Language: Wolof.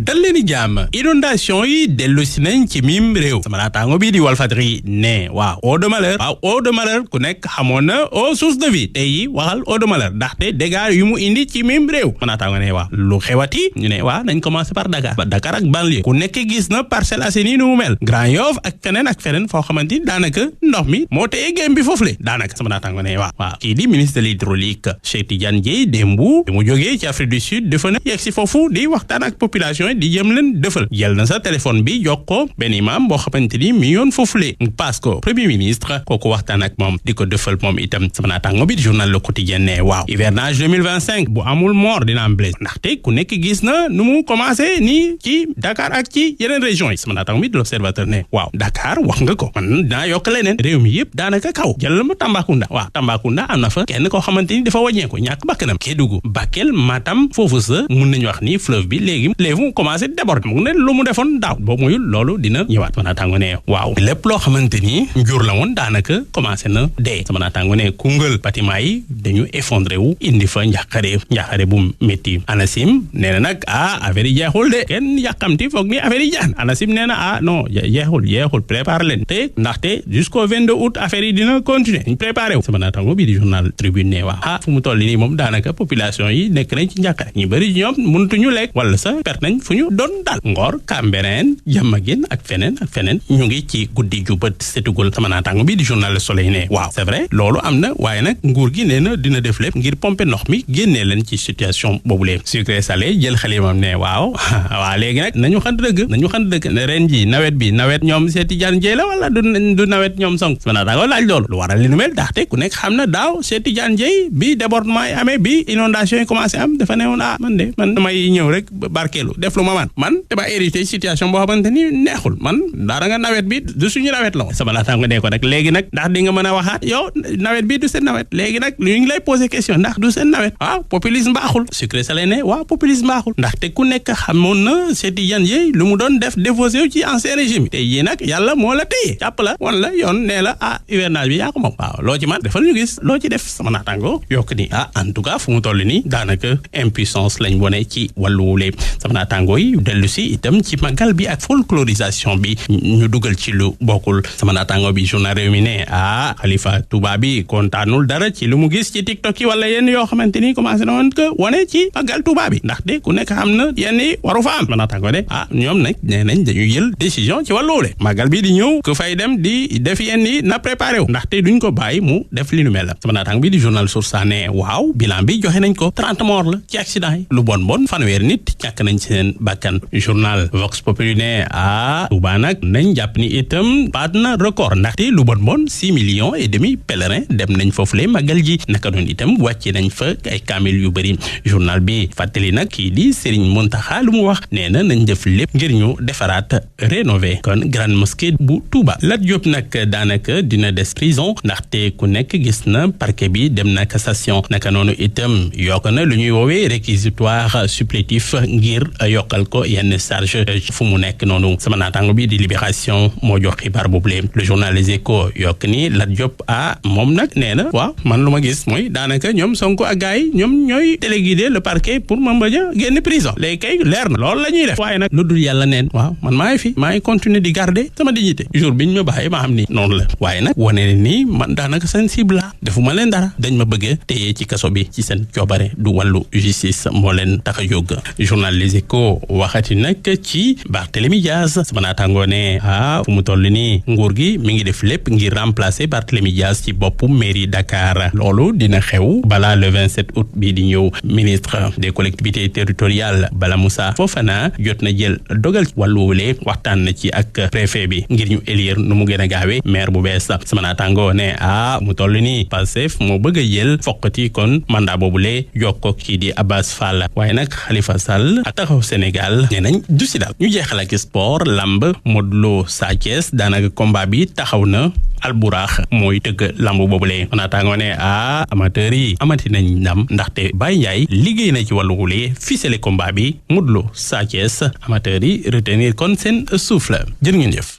dal leen di jàmm inondation yi dellu si nañ ci mim réew sama naataango bii di Walfadjri ne waaw eau de malheur ku nekk xamoon na eau source de vie tey yi waxal eau de malheur ndaxte dégâts yu mu indi ci mim réew sama naataango ne waaw lu xewati ñu ne waaw nañ commencé par Dakar ak banlieue ku nekk gis na Parcelles Assainies nu mu mel Grand Yoff ak feneen foo xamante ni daanaka ndox mi moo téye gém bi foofu le daanaka sama naataango ne waaw kii di ministre de l'hydraulique Cheikh Tidiane Dièye démbu mu jógee ci Afrique du Sud dafa na yegg si foofu di waxtaan ak population yi di jëm leen dëfal jël na sa téléphone bi jox ko benn imam boo xamante ni mi yoon foofu le mu paas ko premier ministre kooku waxtaan ak moom di ko dëfal moom itam sama naataango bi di journal Le Quotidien ne waaw hivernage 2025 bu amul mort dina am blessé ndaxte ku nekk gis na nu mu commencé nii ci Dakar ak ci yeneen régions yi sama naataango bi di L'Observateur ne waaw Dakar wax nga ko man dinaa yokk leneen réew mi yëpp daanaka kaw jël ma Tambacounda waaw Tambacounda am na fa kenn koo xamante ni dafa wàññeeku ñàkk bakkanam Kédougou Bakel Matam foofu sa mun nañu wax ni fleuve bi léegi mu commencé déborder mu ne lu mu defoon daaw boobu moyul loolu dina ñëwaat sama naataango ne waaw lépp loo xamante ni njur la woon daanaka commencé na dee sama naataango ne Koungheul bâtiment yi dañu effondré wu indi fa njàqare bu métti ANACIM nee na nag affaire yi jeexul de kenn yàqamti foog ni affaire yi jaan ANACIM nee na non jeexul préparé leen te ndaxte jusqu'au 22 août affaire yi dina continuer ñu préparé wu sama naataango bi di journal Tribune ne waaw fu mu toll nii moom daanaka population yi nekk nañ ci njàqare ñu bëri ñoom mënutuñu lekk wala sa perte nañ fu ñu doon dal Ngor Cambérène Diamaguène ak feneen ñu ngi ci guddi ju bët setugul sama naataango bi di journal Le Soleil ne waaw c'est vrai loolu am na waaye nag nguur gi nee na dina def lépp ngir pomper ndox mi génnee leen ci situation boobule sucré salé jël xalimam ne waaw léegi nag nañu xant dëgg ren ji nawet ñoom Cheikh Tidiane Dièye la wala du nawet ñoom Sonko sama naataango laaj loolu lu waral li nu mel ndaxte ku nekk xam na daaw Cheikh Tidiane Dièye bi débordement yi amee bi inondation yi commencé am dafa ne woon man damay ñëw rek barkeelu def lu ma man dama hérité situation boo xamante ni neexul man daara nga nawet bi du suñu nawet la woon sama naataango ne ko nag léegi nag ndax di nga mën a waxaat yow nawet bi du seen nawet léegi nag ñu ngi lay poser question ndax du seen nawet waaw populisme baaxul sucré salé ne waaw populisme baaxul ndaxte ku nekk xamoon na Cheikh Tidiane Dièye lu mu doon def déposé wu ci ancien régime te yii nag yàlla moo la téye jàpp la wan la yoon nee la hivernage bi yaa ko moom waaw loo ci man defal ñu gis loo ci def sama naataango yokk ni en tout cas fu mu toll nii daanaka impuissance lañ wone ci wàllu wuule sama naataango yi dellu si itam ci magal bi ak folklorisation bi ñu dugal ci lu bokkul sama naataango bi journal réew mi ne Khalifa Touba bi kontaanul dara ci lu mu gis ci TikTok yi wala yenn yoo xamante ni commencé na woon ko wane ci magal Touba bi ndaxte ku nekk xam na yenn yi waru fa am sama naataango de ñoom nag nee nañ dañuy jël décision ci wàllu wuule magal bi di ñëw ku fay dem di def yenn yi na préparé wu ndaxte duñ ko bàyyi mu def li nu mel la sama naataango bi di journal Source A ne waaw bilan bi joxe nañ ko 30 morts la ci accident yi lu bon fanweeri nit ñàkk nañ seen bakkan journal Vox Populi ne Touba nag nañ jàpp ni itam baat na record ndaxte lu bon 6 millions et demi pèlerins dem nañ foofu le magal ji naka doon itam wàcce nañ fa ay kaamil yu bëri journal bi fàttali nag kii di Serigne Mountakha lu mu wax nee na nañ def lépp ngir ñu defaraat rénover kon grande mosquée bu Touba Lat Diop nag daanaka dina des prison ndaxte ku nekk gis na parquet bi dem na cassation naka noonu itam yokk na lu ñuy woowee réquisitoire supplétif ngir yokkal ko yenn charge fu mu nekk noonu sama naataango bi di Libération moo jox xibaar boobule le journal Les Échos yokk ni Lat Diop moom nag nee na waaw man lu ma gis mooy daanaka ñoom Sonko ak gars yi ñoom ñooy téléguider le parquet pour Mame Mbaye Niang génn prison léegi kay leer na loolu la ñuy def waaye nag lu dul yàlla neen waaw man maa ngi continuer di garder sama dignité jour biñ ma bàyyi ma xam ni noonu la waaye nag wane ne ni man daanaka sensible la defuma leen dara dañ ma bëgg téye ci kaso bi ci seen coobare du wàllu justice moo leen tax a jóg journal Les Échos waxati nag ci Barthélémy Dias sama naataangoo ne fu mu toll nii nguur gi mi ngi def lépp ngir remplacer Barthélémy Dias ci boppu mairie Dakar loolu dina xew balaa le 27 août bii di ñëw ministre des collectivités territoriales Bala Moussa Fofana jot na jël dogal wàllu wule waxtaan na ci ak préfet bi ngir ñu élire nu mu gën a gaawee maire bu bees sama naataangoo ne mu toll nii Pastef moo bëgg a jël foqati kon mandat boobule jokko kii di Abbas Fall waaye nag Khalifa Sall ak Taxawu Sénégal nee nañ du si daal ñu jeexal ak sport lamb Modou Lo Sa Thiès daanaka combat bi taxaw na Alburax mooy tëgg lamb boobule naataangoo ne amateur yi amati nañ ndam ndaxte Baye Ndiaye liggéey na ci wàllu wule ficelé combat bi Modou Lo Sa Thiès amateur yi retenir kon seen souffle jërë ngeen jëf